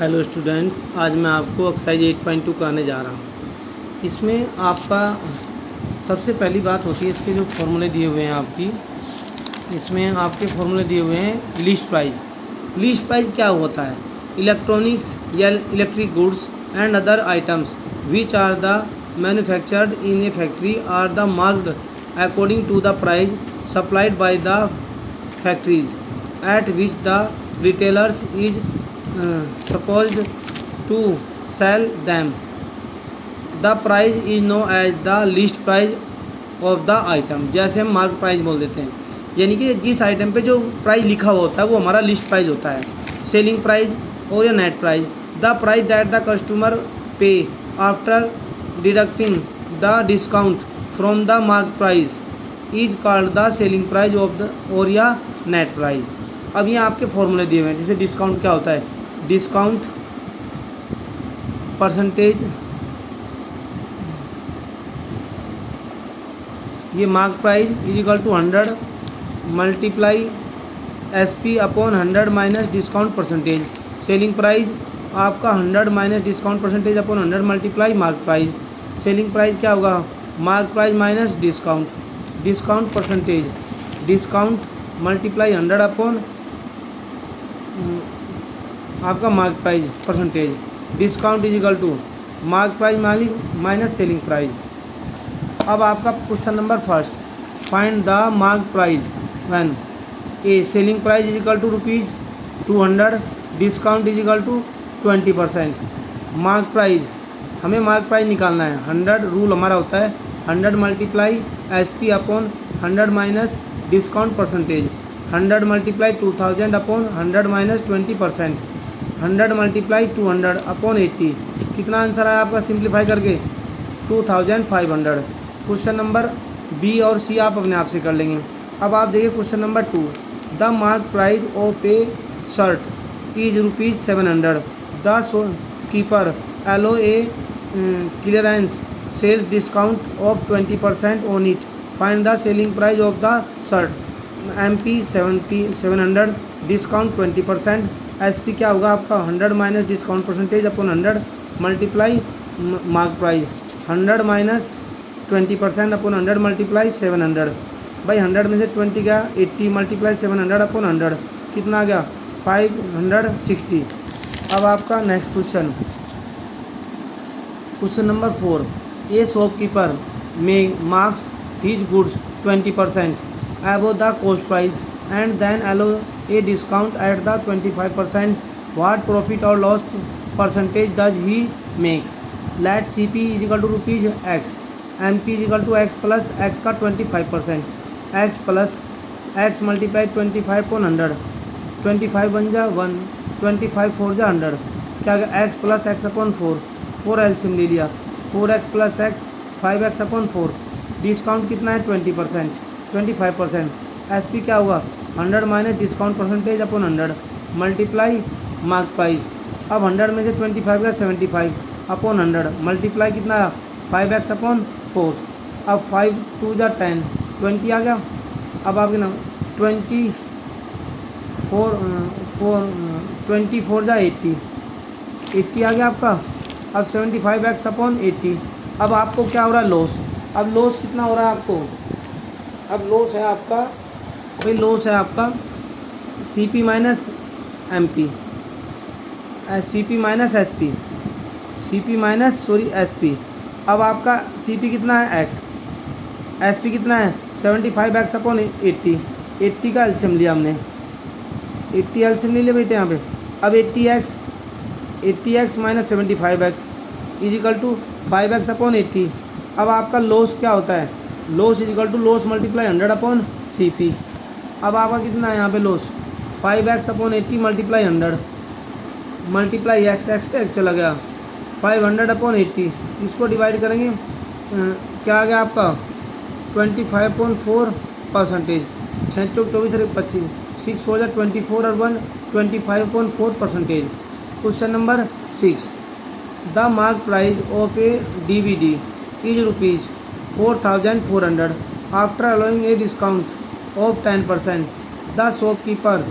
Hello students, आज मैं आपको एक्सरसाइज 8.2 कराने जा रहा हूँ। इसमें आपका सबसे पहली बात होती है, इसके जो फॉर्मूले दिए हुए हैं आपकी, इसमें आपके फॉर्मूले दिए हुए हैं लीस्ट प्राइस। लीस्ट प्राइस क्या होता है? इलेक्ट्रॉनिक्स या electric goods and other items which are the manufactured in a factory are the marked according to the price supplied by the factories at which the retailers is supposed to sell them. The price is known as the list price of the item. जैसे हम mark price बोल देते हैं, यानी कि जिस item पे जो प्राइस लिखा हुआ होता है वो हमारा लिस्ट प्राइस होता है। सेलिंग प्राइस और या net price. The price that the customer pay after deducting the discount from the mark price is called the selling price of the और या नेट प्राइस। अब ये आपके फॉर्मूले दिए हुए हैं। जैसे डिस्काउंट क्या होता है? डिस्काउंट परसेंटेज, ये mark price is equal to 100 multiply SP upon 100 minus discount percentage. Selling price आपका 100 minus discount percentage upon 100 multiply mark price. Selling price क्या होगा? Mark price minus discount, discount percentage, discount multiply 100 upon आपका mark price percentage. Discount is equal to mark price minus selling price. अब आपका question number first, find the mark price when A selling price is equal to ₹200, discount is equal to 20%। Mark price, हमें mark price निकालना है। 100 rule हमारा होता है 100 multiply SP upon 100 minus discount percentage. 100 multiply 2000 upon 100 minus 20%। 100 multiply 200 upon 80। कितना answer आया आपका simplify करके? 2500। क्वेश्चन नंबर बी और सी आप अपने आप से कर लेंगे। अब आप देखिए question number 2, the mark price of a shirt is ₹700। The shopkeeper allow a clearance sales discount of 20% on it. Find the selling price of the shirt. MP 700, discount 20%। SP क्या होगा आपका? 100 minus discount percentage upon 100 multiply mark price. 100 minus 20% upon 100 multiply 700। भाई 100 में से 20 गया, 80 multiply 700 upon 100 कितना आ गया? 560। अब आपका next question, question number 4, a shopkeeper में marks his goods 20% above the cost price and then allow a discount at the 25%. What profit or loss percentage does he make? Let CP is equal to ₹X, MP is equal to X plus X का 25%, X plus X multiply 25 upon 100, 25 बन जा 1, 25 4 जा 100, क्या गया? X plus X upon 4, 4 LCM ले लिया, 4X plus X 5X upon 4। Discount कितना है? 20%, 25%। SP क्या होगा? 100 minus discount percentage upon 100 multiply mark price. अब 100 में से 25 का 75 अपॉन 100 मल्टीप्लाई कितना आया? 5X upon 4। अब 5 2 जा 10, 20 आ गया। अब आपके ना 24 जा 80, 80 आ गया आपका। अब 75X अपॉन 80। अब आपको क्या हो रहा है? लॉस। अब लॉस कितना हो रहा है आपको? अब लॉस है आपका, भाई लॉस है आपका CP minus MP, CP minus SP, CP minus SP। अब आपका CP कितना है? X, SP कितना है? 75X अपॉन 80, 80 का एलसीएम लिया हमने, 80 एलसीएम ले लिया बेटे यहाँ पे। अब 80X minus 75X is equal to 5X upon 80। अब आपका लॉस क्या होता है? Loss is equal to loss multiply 100 upon CP। अब आपका कितना है यहाँ पे loss? 5X upon 80 multiply 100 multiply X, X से X चला गया, 500 अपॉन 80। इसको डिवाइड करेंगे, क्या आ गया आपका? 25.4%। 6 चौक 24 और 25, 6 4 जा 24 और 1 25.4%। Question number 6, the mark price of A DVD is ₹4400 after allowing a discount of 10%. The shopkeeper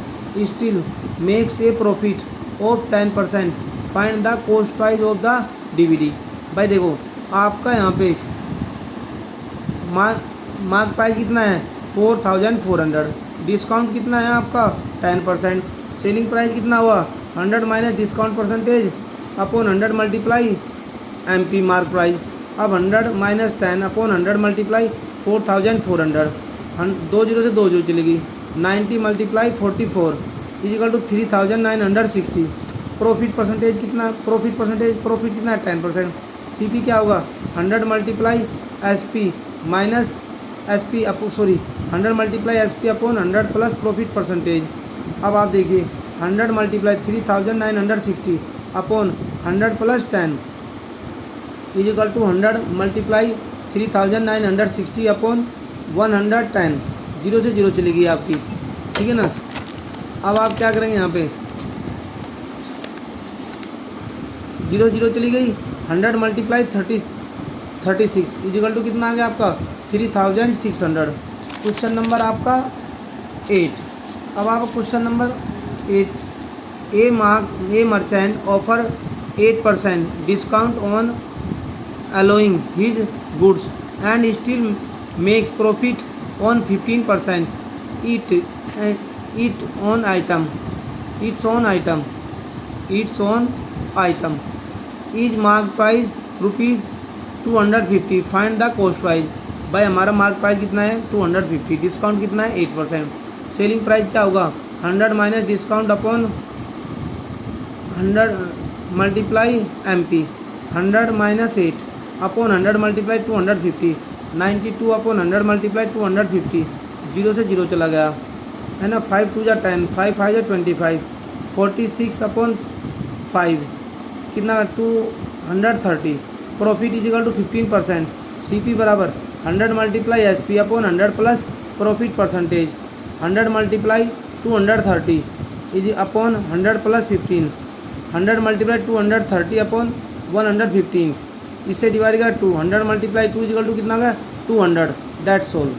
still makes a profit of 10%. Find the cost price of the DVD. भाई देखो आपका यहाँ पे मार्क प्राइस कितना है 4400, डिस्काउंट कितना है आपका 10%, सेलिंग प्राइस कितना हुआ 100 minus discount percentage upon 100 multiply MP mark price. अब 100 माइनस 10 अपॉन 100 मल्टीप्लाई 4400, 2 जीरो से 2 जीरो चलेगी, 90 multiply 44 is equal to 3960। Profit percentage कितना, प्रॉफिट कितना है 10%। CP क्या होगा 100 multiply SP minus SP 100 multiply SP upon 100 plus profit percentage. अब आप देखिए 100 multiply 3960 upon 100 plus 10 is equal to 100 multiply 3960 upon 110, 0 से 0 चलेगी आपकी, ठीक है ना। अब आप क्या करेंगे यहाँ पे 0 0 चली गई, 100 मल्टीप्लाई 36 इजिकल टू कितना आ गया आपका 3600। क्वेश्चन नंबर आपका 8। अब आप question number 8, A merchant offer 8% discount on allowing his goods and still makes profit on 15% its own item is mark price rupees 250, find the cost price। भाई हमारा mark price कितना है 250, डिस्काउंट कितना है 8%, selling price क्या होगा 100 minus discount upon 100 multiply MP, 100 minus 8 upon 100 multiply 250, 92 upon 100 multiply 250, 0 से 0 चला गया है ना। 5 2 10, 5 5 25, 46 अपॉन 5 कितना 230। प्रॉफिट इजिकल टू 15%, CP बराबर 100 multiply SP upon 100 plus profit percentage, 100 multiply 230 is upon 100 plus 15, 100 multiply 230 upon 115, इससे डिवाइड करा 200 मल्टीप्लाई 2 इजिकल टू कितना गया 200, दैट्स ऑल।